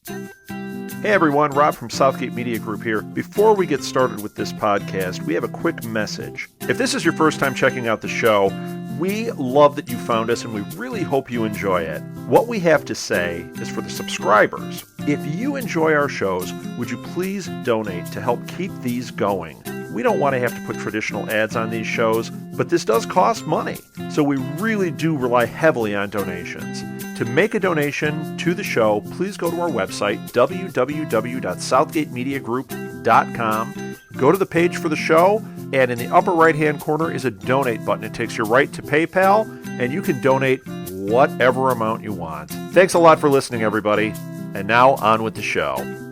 Hey everyone, Rob from Southgate Media Group here. Before we get started with this podcast, we have a quick message. If this is your first time checking out the show, we love that you found us and we really hope you enjoy it. What we have to say is for the subscribers. If you enjoy our shows, would you please donate to help keep these going? We don't want to have to put traditional ads on these shows, but this does cost money. So we really do rely heavily on donations. To make a donation to the show, please go to our website, www.southgatemediagroup.com. Go to the page for the show, and in the upper right-hand corner is a donate button. It takes you right to PayPal, and you can donate whatever amount you want. Thanks a lot for listening, everybody. And now, on with the show.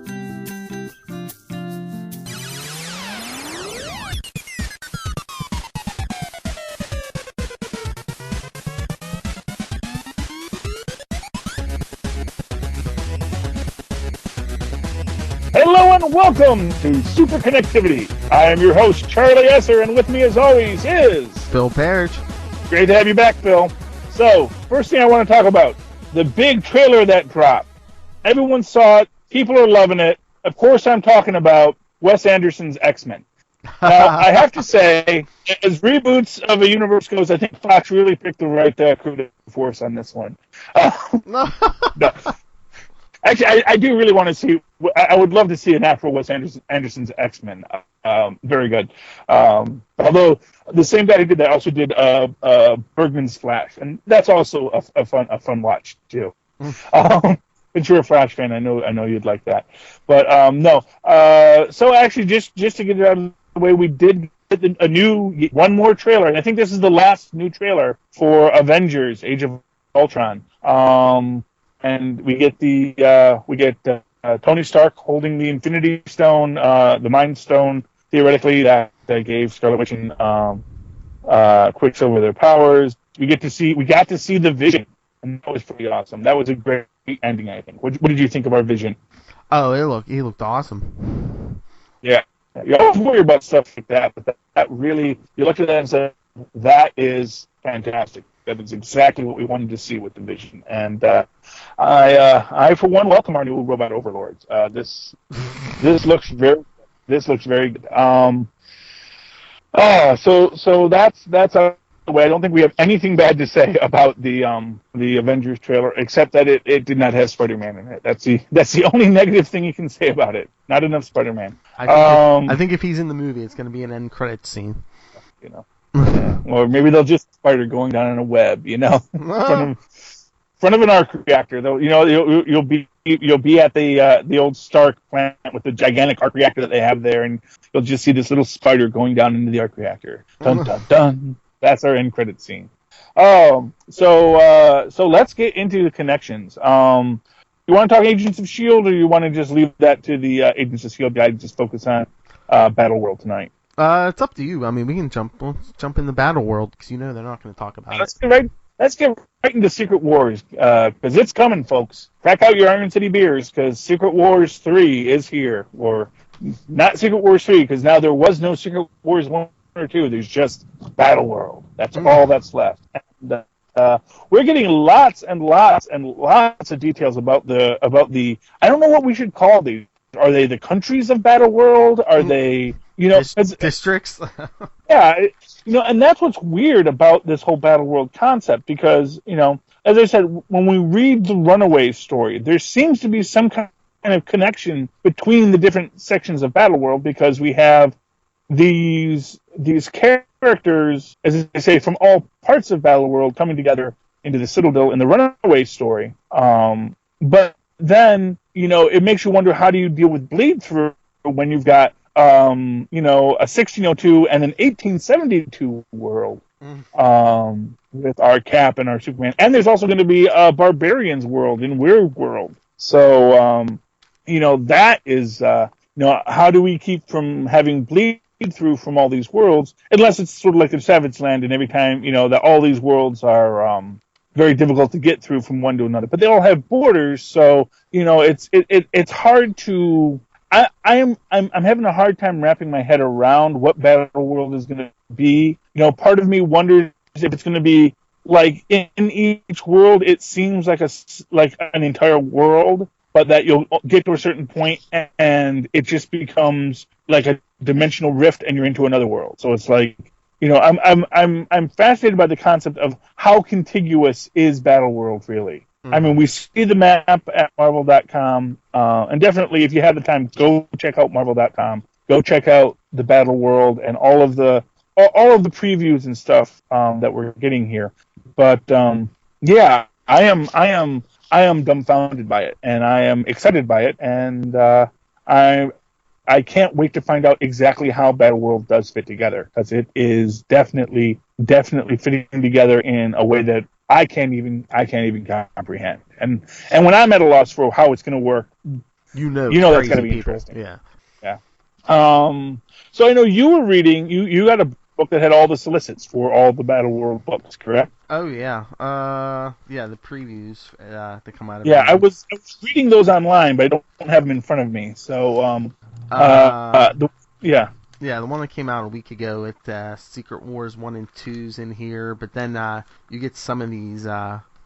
Hello and welcome to SuperConnectivity. I am your host, Charlie Esser, and with me as always is... Phil Parrish. Great to have you back, Phil. So, first thing I want to talk about, the big trailer that dropped. Everyone saw it. People are loving it. Of course, I'm talking about Wes Anderson's X-Men. Now, I have to say, as reboots of a universe goes, I think Fox really picked the right crew to force on this one. No. Actually, I do really want to see. I would love to see an actual Wes Anderson's X-Men. Very good. Although the same guy who did that also did Bergman's Flash, and that's also a fun watch too. If you're a Flash fan, I know you'd like that. But no. So actually, just to get it out of the way, we did get one more trailer, and I think this is the last new trailer for Avengers: Age of Ultron. And we get Tony Stark holding the Infinity Stone, the Mind Stone, theoretically that gave Scarlet Witch and Quicksilver their powers. We got to see the Vision, and that was pretty awesome. That was a great ending, I think. What did you think of our Vision? Oh, he looked awesome. Yeah, you always worry about stuff like that, but that really, you looked at that and said, that is fantastic. That is exactly what we wanted to see with the Vision, and I for one welcome our new robot overlords. This looks very good. So that's out of the way. I don't think we have anything bad to say about the Avengers trailer, except that it did not have Spider-Man in it. That's the only negative thing you can say about it. Not enough Spider-Man. I think if he's in the movie, it's going to be an end credit scene. You know. Yeah. Or maybe they'll just spider going down in a web, in front of an arc reactor. Though, you'll be at the old Stark plant with the gigantic arc reactor that they have there, and you'll just see this little spider going down into the arc reactor. Dun dun dun. That's our end credit scene. So let's get into the connections. You want to talk Agents of S.H.I.E.L.D., or you want to just leave that to the Agents of S.H.I.E.L.D. guy to just focus on Battle World tonight? It's up to you. I mean, we can jump in the Battle World because they're not going to talk about it. Let's get right into Secret Wars because it's coming, folks. Crack out your Iron City beers because Secret Wars 3 is here, or not Secret Wars 3 because now there was no Secret Wars 1 or 2. There's just Battle World. That's all that's left. And, we're getting lots and lots and lots of details about the. I don't know what we should call these. Are they the countries of Battle World? Are they? Districts. Yeah, and that's what's weird about this whole Battle World concept because, as I said, when we read the Runaways story, there seems to be some kind of connection between the different sections of Battle World because we have these characters, as I say, from all parts of Battle World coming together into the Citadel in the Runaways story. But then, it makes you wonder, how do you deal with bleed through when you've got a 1602 and an 1872 world with our Cap and our Superman. And there's also going to be a Barbarians world in Weird World. So, that is, how do we keep from having bleed through from all these worlds, unless it's sort of like the Savage Land, and every time, that all these worlds are very difficult to get through from one to another. But they all have borders, so, it's hard to... I'm having a hard time wrapping my head around what Battle World is going to be. Part of me wonders if it's going to be like in each world. It seems like an entire world, but that you'll get to a certain point and it just becomes like a dimensional rift and you're into another world. So it's like, I'm fascinated by the concept of how contiguous is Battleworld really. I mean, we see the map at Marvel.com, and definitely if you have the time, go check out Marvel.com. Go check out the Battleworld and all of the previews and stuff that we're getting here. But yeah, I am dumbfounded by it, and I am excited by it, and I can't wait to find out exactly how Battleworld does fit together, because it is definitely fitting together in a way that I can't even comprehend. And when I'm at a loss for how it's going to work, you know that's going to be interesting. Yeah. So I know you were reading. You got a book that had all the solicits for all the Battleworld books, correct? Oh yeah. Yeah, the previews that come out of. Yeah, I was reading those online, but I don't have them in front of me. So Yeah, the one that came out a week ago at Secret Wars 1 and 2's in here, but then you get some of these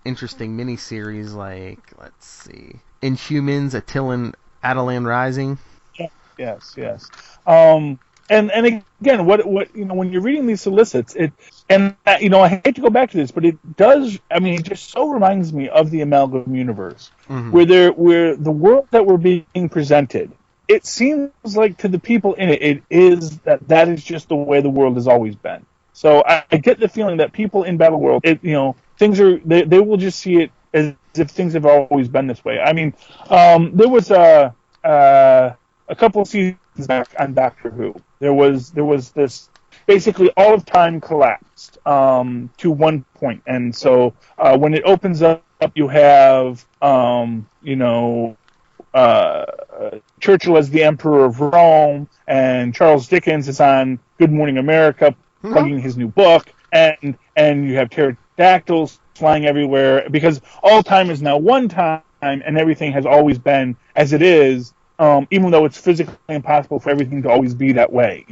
interesting miniseries like, let's see, Inhumans, Attilan Rising. Yes. And again, what when you're reading these solicits, I hate to go back to this, but it does. I mean, it just so reminds me of the Amalgam universe, where the world that we're being presented. It seems like to the people in it is that is just the way the world has always been. So I get the feeling that people in Battleworld, things are they will just see it as if things have always been this way. I mean, there was a couple of seasons back on Doctor Who. There was this basically all of time collapsed to one point, and so when it opens up, you have Churchill as the Emperor of Rome, and Charles Dickens is on Good Morning America plugging his new book, and you have pterodactyls flying everywhere, because all time is now one time, and everything has always been as it is, even though it's physically impossible for everything to always be that way,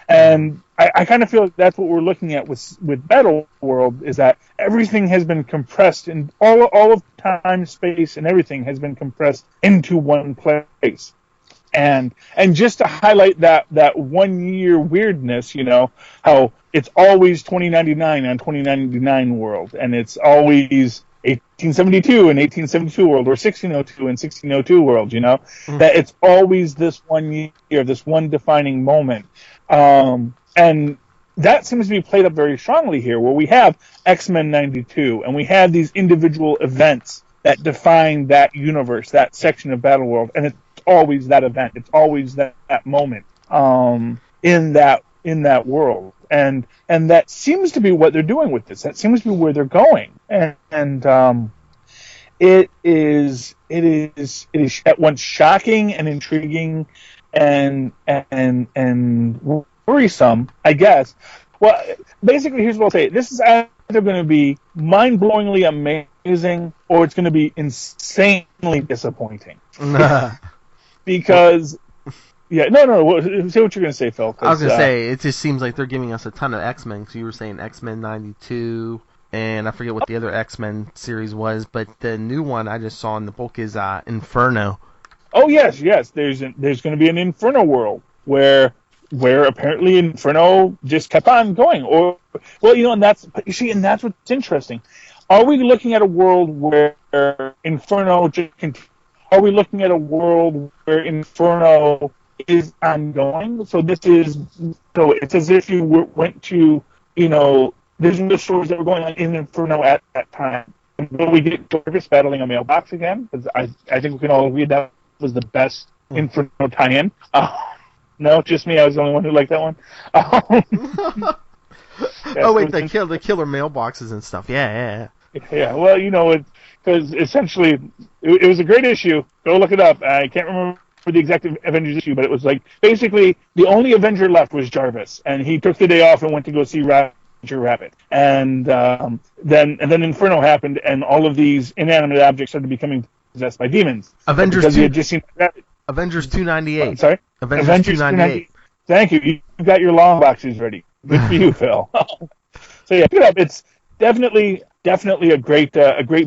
And I kind of feel like that's what we're looking at with Battleworld, is that everything has been compressed, and all of time, space, and everything has been compressed into one place. And just to highlight that 1 year weirdness, how it's always 2099 on 2099 world, and it's always 1872 and 1872 world, or 1602 and 1602 world, that it's always this 1 year, this one defining moment. And that seems to be played up very strongly here, where we have X-Men 92, and we have these individual events that define that universe, that section of Battleworld, and it's always that event. It's always that moment in that world. And that seems to be what they're doing with this. That seems to be where they're going. And it is at once shocking and intriguing and worrisome, I guess. Well, basically, here's what I'll say. This is either going to be mind-blowingly amazing, or it's going to be insanely disappointing. Because, say what you're going to say, Phil. I was going to say, it just seems like they're giving us a ton of X-Men. So you were saying X-Men 92, and I forget what the other X-Men series was, but the new one I just saw in the book is Inferno. Oh, yes. There's going to be an Inferno world where apparently Inferno just kept on going. And that's what's interesting. Are we looking at a world where Inferno just continues? Are we looking at a world where Inferno is ongoing? So it's as if you went to, there's no stories that were going on in Inferno at that time. Will we get Jarvis battling a mailbox again? Because I think we can all agree that was the best Inferno tie-in. No, just me. I was the only one who liked that one. The killer mailboxes and stuff. Yeah. Yeah, well, because essentially it was a great issue. Go look it up. I can't remember the exact Avengers issue, but it was like basically the only Avenger left was Jarvis, and he took the day off and went to go see Roger Rabbit. And then Inferno happened, and all of these inanimate objects started becoming possessed by demons. Avengers 298. Sorry? Avengers 298. Thank you. You got your long boxes ready. Good for you, Phil. So yeah, pick it up. It's definitely, definitely a great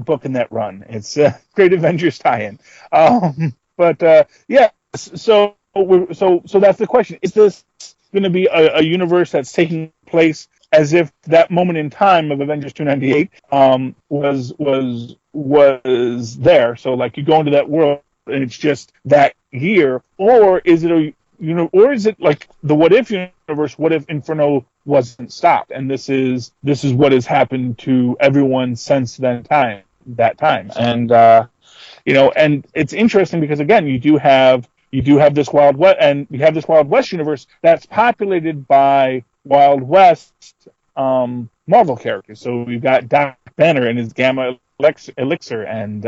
book in that run. It's a great Avengers tie-in. Yeah, so that's the question. Is this going to be a universe that's taking place as if that moment in time of Avengers 298 was there? So like you go into that world and it's just that year, or is it or is it like the What If universe? What if Inferno wasn't stopped, and this is what has happened to everyone since that time, and and it's interesting because again, you do have this Wild West, and you have this Wild West universe that's populated by Wild West Marvel characters. So we've got Doc Banner and his Gamma Elixir, and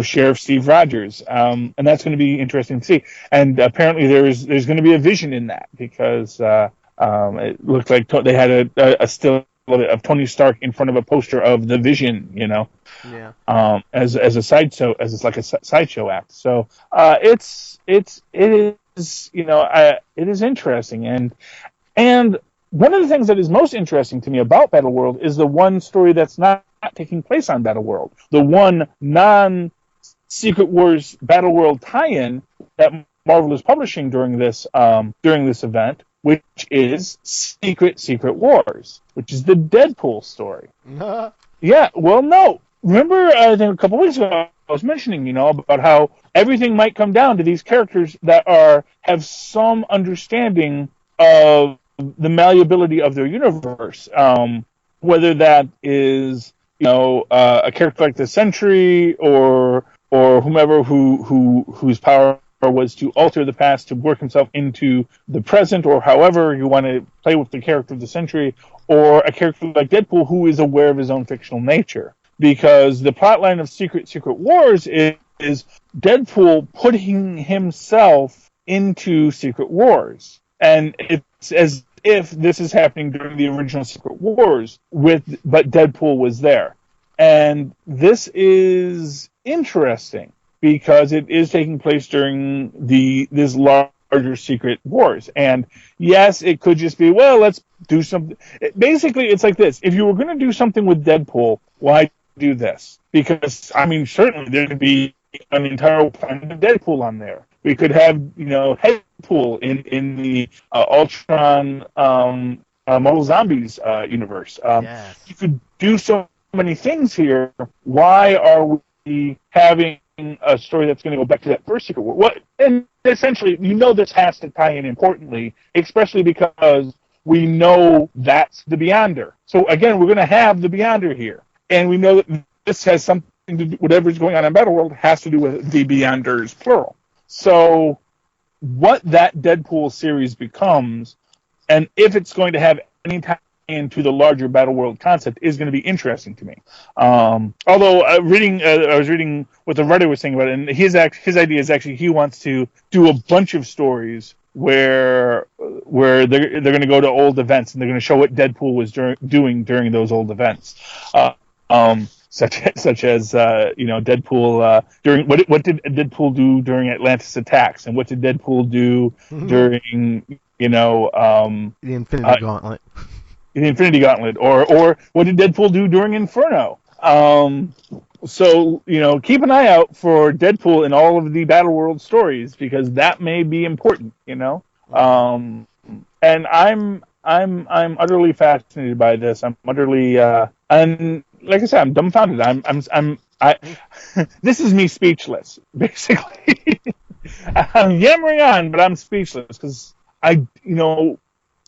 Sheriff Steve Rogers, and that's going to be interesting to see. And apparently, there's going to be a Vision in that because it looked like they had a still of Tony Stark in front of a poster of the Vision, as a sideshow, sideshow act. So it is interesting, and one of the things that is most interesting to me about Battleworld is the one story that's not taking place on Battleworld, the one non-Secret Wars Battleworld tie-in that Marvel is publishing during this event, which is Secret Wars, which is the Deadpool story. Yeah, well, no. Remember, I think a couple weeks ago, I was mentioning, about how everything might come down to these characters that have some understanding of the malleability of their universe, whether that is, a character like the Sentry or whomever whose power was to alter the past to work himself into the present, or however you want to play with the character of the Sentry, or a character like Deadpool who is aware of his own fictional nature. Because the plotline of Secret Wars is Deadpool putting himself into Secret Wars. And it's as if this is happening during the original Secret Wars, but Deadpool was there. And this is interesting because it is taking place during this larger Secret Wars. And yes, it could just be, well, let's do something. Basically, it's like this. If you were going to do something with Deadpool, why do this? Because, certainly there could be an entire planet of Deadpool on there. We could have, Deadpool in the Ultron Mortal Zombies universe. Yes. You could do so many things here. Why are we having a story that's going to go back to that first Secret War? And essentially, this has to tie in importantly, especially because we know that's the Beyonder. So again, we're going to have the Beyonder here. And we know that this has something to do, whatever's going on in Battleworld has to do with the Beyonders, plural. So what that Deadpool series becomes, and if it's going to have any tie into the larger Battleworld concept, is going to be interesting to me. Although I was reading what the writer was saying about it, and his idea is actually he wants to do a bunch of stories where they're going to go to old events and they're going to show what Deadpool was doing during those old events. Such as Deadpool during what did Deadpool do during Atlantis attacks, and what did Deadpool do during the Infinity Gauntlet, or what did Deadpool do during Inferno? So keep an eye out for Deadpool in all of the Battleworld stories because that may be important. And I'm utterly fascinated by this. I'm utterly and like I said, I'm dumbfounded. This is me speechless, basically. I'm yammering on, but I'm speechless because and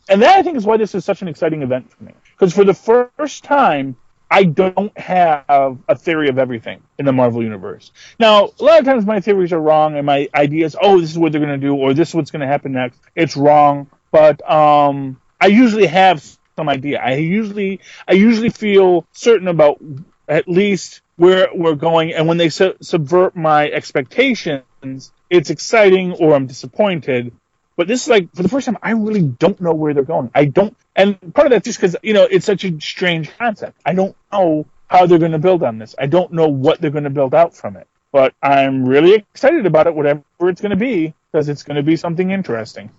that I think is why this is such an exciting event for me. Because for the first time, I don't have a theory of everything in the Marvel Universe. Now, a lot of times my theories are wrong, and my ideas, this is what they're going to do, or this is what's going to happen next. It's wrong, but I usually have some idea. I usually feel certain about at least where we're going, and when they subvert my expectations, it's exciting or I'm disappointed. But this is like, for the first time, I really don't know where they're going. I don't, and part of that's just because, it's such a strange concept. I don't know how they're going to build on this. I don't know what they're going to build out from it. But I'm really excited about it, whatever it's going to be, because it's going to be something interesting.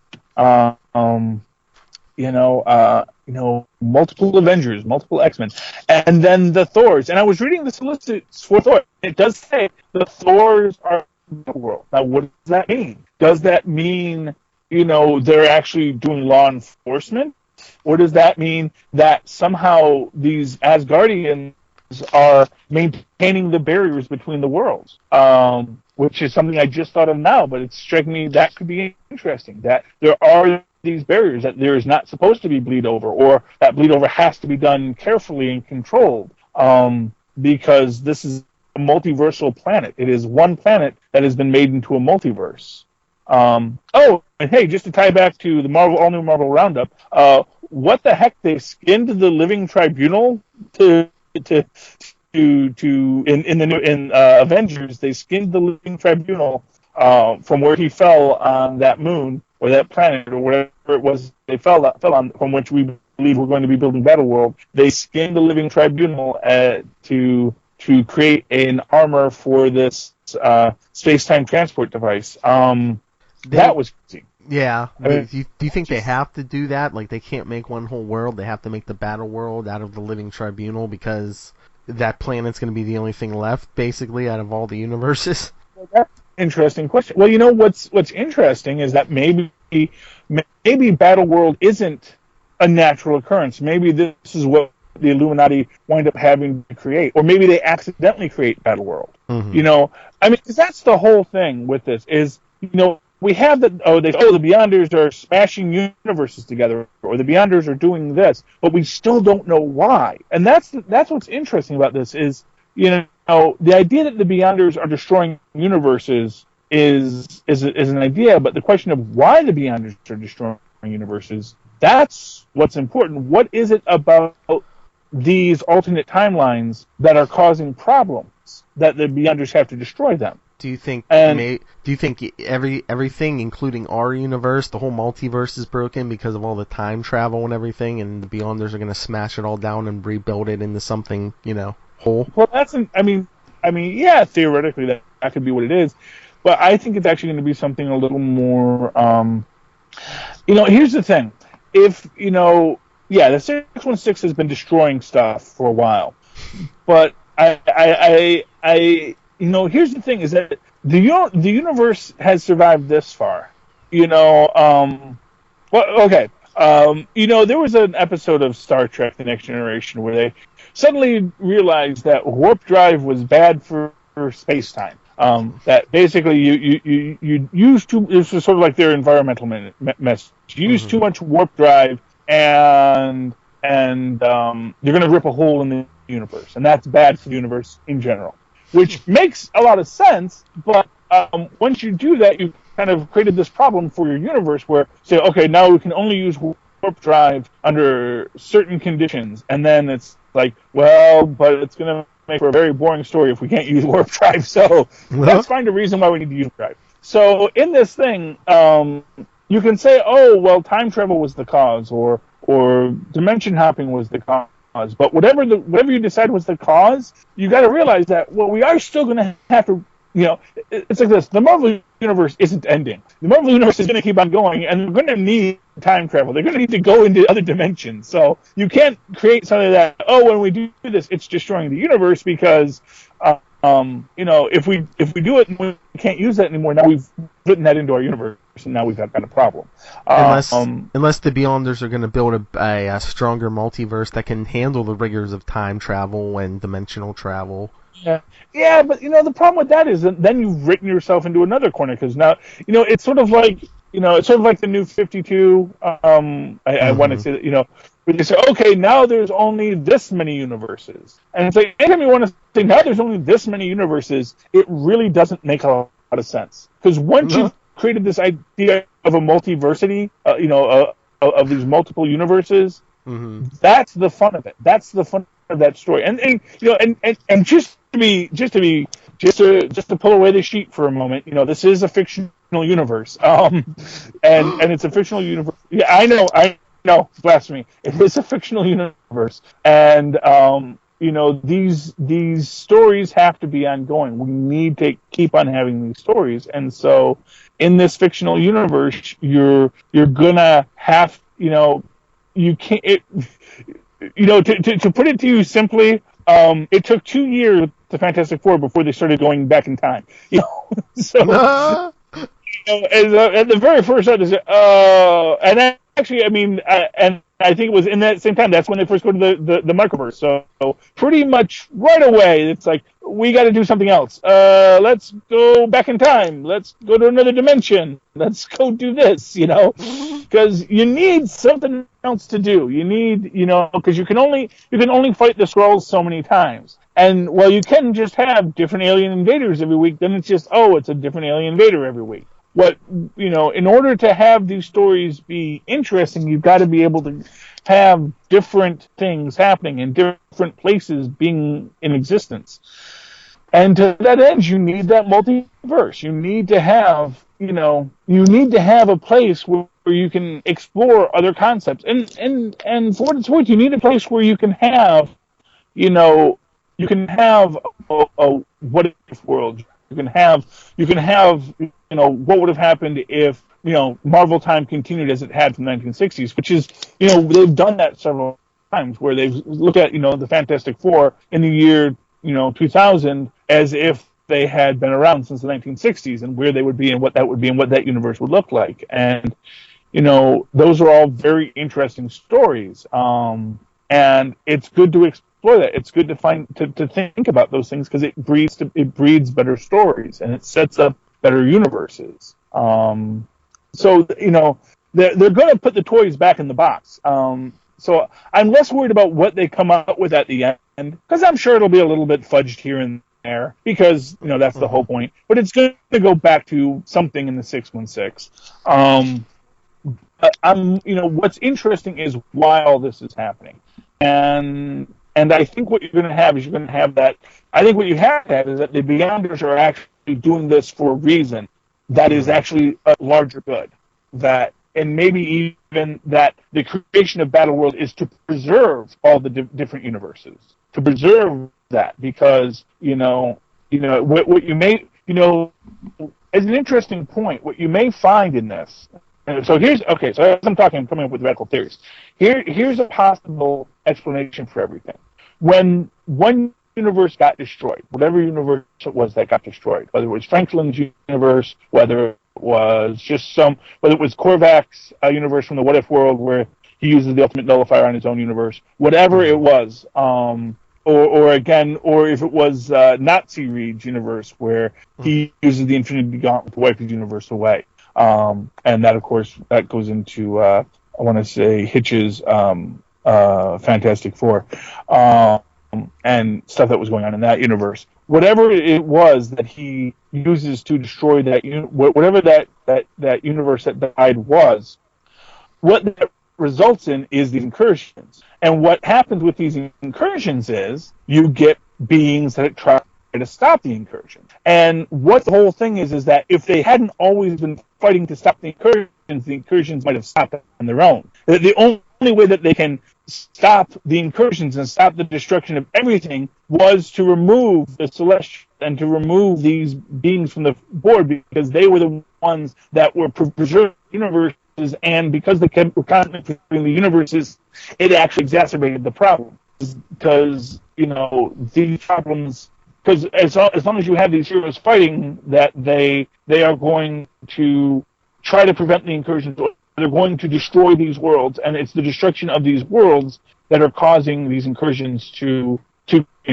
multiple Avengers, multiple X-Men, and then the Thors. And I was reading the solicits for Thor. It does say the Thors are the world. Now, what does that mean? Does that mean, they're actually doing law enforcement? Or does that mean that somehow these Asgardians are maintaining the barriers between the worlds? Which is something I just thought of now, but it's striking me that could be interesting, that there are these barriers, that there is not supposed to be bleed over, or that bleed over has to be done carefully and controlled, because this is a multiversal planet. It is one planet that has been made into a multiverse. And hey, just to tie back to the all new Marvel Roundup, what the heck? They skinned the Living Tribunal in Avengers. They skinned the Living Tribunal from where he fell on that moon or that planet or whatever it was they fell on, from which we believe we're going to be building Battleworld. They skinned the Living Tribunal to create an armor for this space-time transport device. That was crazy. Yeah. Do you think they have to do that? Like, they can't make one whole world? They have to make the Battle World out of the Living Tribunal because that planet's going to be the only thing left, basically, out of all the universes? Well, that's an interesting question. Well, what's interesting is that maybe Battle World isn't a natural occurrence. Maybe this is what the Illuminati wind up having to create. Or maybe they accidentally create Battle World. Mm-hmm. Because that's the whole thing with this is, we have the Beyonders are smashing universes together, or the Beyonders are doing this, but we still don't know why. And that's what's interesting about this is, the idea that the Beyonders are destroying universes is an idea, but the question of why the Beyonders are destroying universes, that's what's important. What is it about these alternate timelines that are causing problems that the Beyonders have to destroy them? Do you think everything, including our universe, the whole multiverse, is broken because of all the time travel and everything, and the Beyonders are going to smash it all down and rebuild it into something, whole? Well, yeah, theoretically that could be what it is, but I think it's actually going to be something a little more. Here's the thing: if the 616 has been destroying stuff for a while, but here's the thing: is that the universe has survived this far. There was an episode of Star Trek: The Next Generation where they suddenly realized that warp drive was bad for space-time. That basically you use too. This was sort of like their environmental message. You use too much warp drive, and you're going to rip a hole in the universe, and that's bad for the universe in general. Which makes a lot of sense, but once you do that, you kind of created this problem for your universe where, say, okay, now we can only use warp drive under certain conditions, and then it's like, well, but it's going to make for a very boring story if we can't use warp drive, so let's find a reason why we need to use drive. So in this thing, you can say, oh, well, time travel was the cause, or dimension hopping was the cause. But whatever you decide was the cause, you got to realize that, well, we are still going to have to, it's like this. The Marvel Universe isn't ending. The Marvel Universe is going to keep on going, and they're going to need time travel. They're going to need to go into other dimensions. So you can't create something that, when we do this, it's destroying the universe because, if we do it and we can't use that anymore, now we've written that into our universe, and now we've got a problem. Unless the Beyonders are going to build a stronger multiverse that can handle the rigors of time travel and dimensional travel. Yeah, but the problem with that is that then you've written yourself into another corner because now it's sort of like the New 52. I want to say that where they say, okay, now there's only this many universes, and it's like anytime you want to say now there's only this many universes, it really doesn't make a lot of sense because once you've created this idea of a multiversity, of these multiple universes, that's the fun of it. That's the fun of that story, and just to pull away the sheet for a moment, this is a fictional universe, and it's a fictional universe. Yeah, I know, blasphemy. It is a fictional universe, and these stories have to be ongoing. We need to keep on having these stories, and so in this fictional universe, you're gonna have you can't. To put it to you simply, it took 2 years the Fantastic Four before they started going back in time. So. At the very first time, they said, and actually, I mean, and I think it was in that same time. That's when they first go to the microverse. So pretty much right away, it's like we got to do something else. Let's go back in time. Let's go to another dimension. Let's go do this. Because you need something else to do. You need, because you can only fight the Skrulls so many times. And while you can just have different alien invaders every week, then it's just it's a different alien invader every week. In order to have these stories be interesting, you've got to be able to have different things happening in different places being in existence. And to that end, you need that multiverse. You need to have, a place where you can explore other concepts. And for what it's worth, you need a place where you can have, a what if world. You can have, what would have happened if, Marvel time continued as it had from the 1960s, which is, they've done that several times where they've looked at, the Fantastic Four in the year, 2000 as if they had been around since the 1960s and where they would be and what that would be and what that universe would look like. And, those are all very interesting stories. And it's good to explore that. It's good to think about those things because it breeds better stories and it sets up better universes. So they're going to put the toys back in the box. So I'm less worried about what they come out with at the end because I'm sure it'll be a little bit fudged here and there because that's the whole point. But it's going to go back to something in the 616. What's interesting is why all this is happening. And I think what you're going to have is that. I think what you have to have is that the Beyonders are actually doing this for a reason that is actually a larger good. And maybe even that the creation of Battleworld is to preserve all the different universes, to preserve that because what you may as an interesting point, what you may find in this. So as I'm coming up with radical theories. Here's a possible explanation for everything. When one universe got destroyed, whatever universe it was that got destroyed, whether it was Franklin's universe, whether it was Korvac's universe from the What If world where he uses the ultimate nullifier on his own universe, whatever it was, or if it was Nazi Reed's universe where he uses the Infinity Gauntlet to wipe his universe away. And that, of course, that goes into, I want to say, Hitch's Fantastic Four, and stuff that was going on in that universe. Whatever it was that he uses to destroy that, whatever that universe that died was, what that results in is these incursions. And what happens with these incursions is you get beings that try to stop the incursion. And what the whole thing is that if they hadn't always been fighting to stop the incursions might have stopped on their own. The only way that they can stop the incursions and stop the destruction of everything was to remove the Celestials and to remove these beings from the board because they were the ones that were preserving universes, and because they kept constantly preserving the universes, it actually exacerbated the problem. Because, these problems... Because as long as you have these heroes fighting, that they are going to try to prevent the incursions, they're going to destroy these worlds, and it's the destruction of these worlds that are causing these incursions to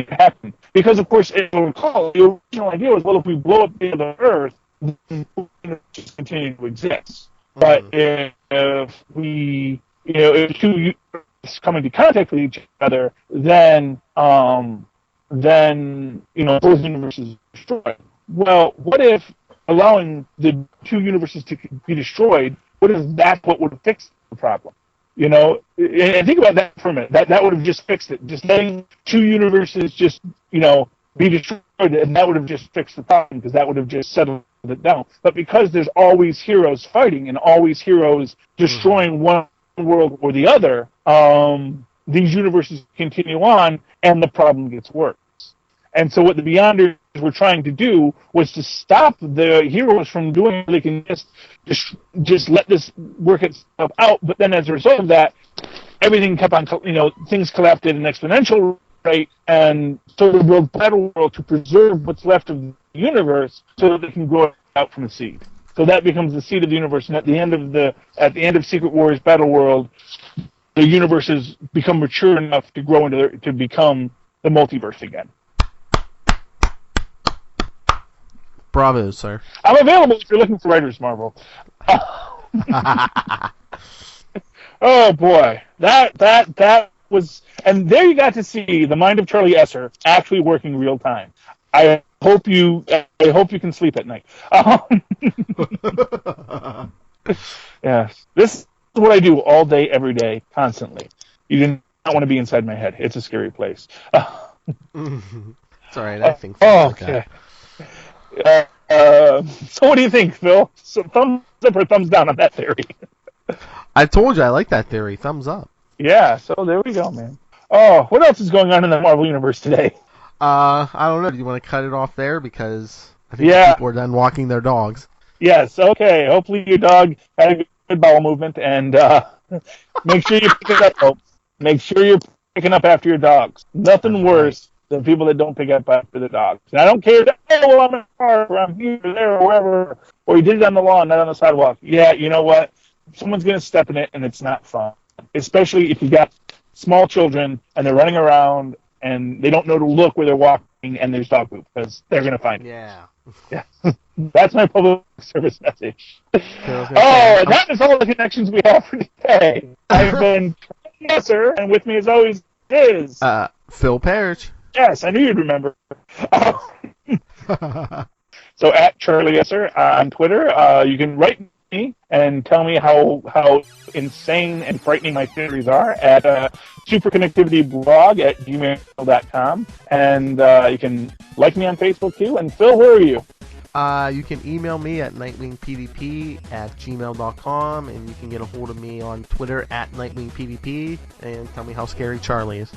happen. Because, of course, if you recall, the original idea was, well, if we blow up the other Earth, then just continue to exist. But if we, if two universes come into contact with each other, then both universes are destroyed. Well, what if allowing the two universes to be destroyed, what if that's what would fix the problem? And think about that for a minute. That would have just fixed it. Just letting two universes just, be destroyed, and that would have just fixed the problem because that would have just settled it down. But because there's always heroes fighting and always heroes destroying one world or the other, these universes continue on, and the problem gets worse. And so what the Beyonders were trying to do was to stop the heroes from doing it. They can just let this work itself out. But then as a result of that, everything kept on, things collapsed at an exponential rate, and so the world battle world to preserve what's left of the universe so that they can grow it out from a seed. So that becomes the seed of the universe, and at the end of Secret Wars Battle World, the universe has become mature enough to grow to become the multiverse again. Bravo, sir. I'm available if you're looking for writers, Marvel. Oh boy, that was, and there you got to see the mind of Charlie Esser actually working real time. I hope you can sleep at night. Yes, this is what I do all day, every day, constantly. You do not want to be inside my head. It's a scary place. It's all right. I think like that. So what do you think, Phil? So thumbs up or thumbs down on that theory? I told you I like that theory. Thumbs up. Yeah, so there we go, man. Oh, what else is going on in the Marvel Universe today? I don't know. Do you want to cut it off there? Because I think people are done walking their dogs. Yes, okay. Hopefully your dog had a good bowel movement, and make sure you pick it up, folks. Make sure you're picking up after your dogs. Nothing worse than people that don't pick up after the dogs. And I don't care if I'm in the car, or I'm here, or there, or wherever, or you did it on the lawn, not on the sidewalk. Yeah, you know what? Someone's going to step in it, and it's not fun. Especially if you got small children, and they're running around, and they don't know to look where they're walking, and there's dog poop, because they're going to find it. Yeah. That's my public service message. And that is all the connections we have for today. I've been Messer, and with me as always is Phil Parrish. Yes, I knew you'd remember. So at Charlie Esser on Twitter, you can write me and tell me how insane and frightening my theories are at SuperConnectivityBlog@gmail.com, and you can like me on Facebook too. And Phil, where are you? You can email me at nightwingpvp@gmail.com, and you can get a hold of me on Twitter at nightwingpvp, and tell me how scary Charlie is.